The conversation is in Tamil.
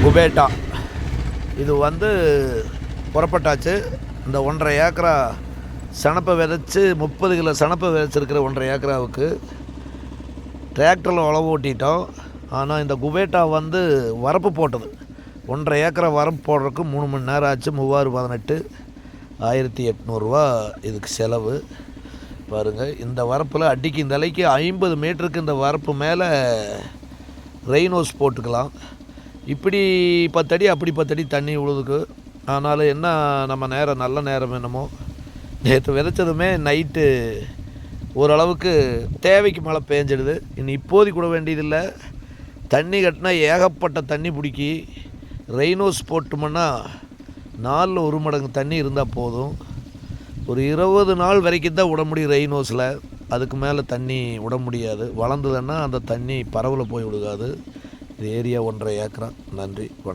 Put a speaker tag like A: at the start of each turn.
A: குபேட்டா இது புறப்பட்டாச்சு. இந்த 1.5 ஏக்கரா சணப்பை விதைச்சி 30 கிலோ சணப்பை விதைச்சிருக்கிற 1.5 ஏக்கராவுக்கு டிராக்டரில் உழவு ஓட்டிட்டோம். ஆனால் இந்த குபேட்டா வரப்பு போட்டது 1.5 ஏக்கரா வரப்பு போடுறதுக்கு 3 மணி நேரம் ஆச்சு. 3018 1800 இதுக்கு செலவு. பாருங்கள், இந்த வரப்பில் அடிக்கு இந்த அலைக்கு 50 மீட்டருக்கு இந்த வரப்பு மேலே ரெயினோஸ் போட்டுக்கலாம். இப்படி 10 அடி அப்படி 10 அடி தண்ணி உழுதுக்கு. ஆனாலும் என்ன, நம்ம நேரம் நல்ல நேரம் என்னமோ, நேற்று விதைச்சதுமே நைட்டு ஓரளவுக்கு தேவைக்கு மேலே பேஞ்சிடுது. இப்போதைக்கு கூட வேண்டியதில்லை. தண்ணி கட்டினா ஏகப்பட்ட தண்ணி பிடிக்கி ரெயினோஸ் போட்டோம்னா 4 1 மடங்கு தண்ணி இருந்தால் போதும். ஒரு 20 நாள் வரைக்கும் தான் விட முடியும் ரெயினோஸில். அதுக்கு மேலே தண்ணி விட முடியாது. வளர்ந்ததுன்னா அந்த தண்ணி பரவல போய் விடுகாது. இது ஏரியா 1.5 ஏக்கரா. நன்றி.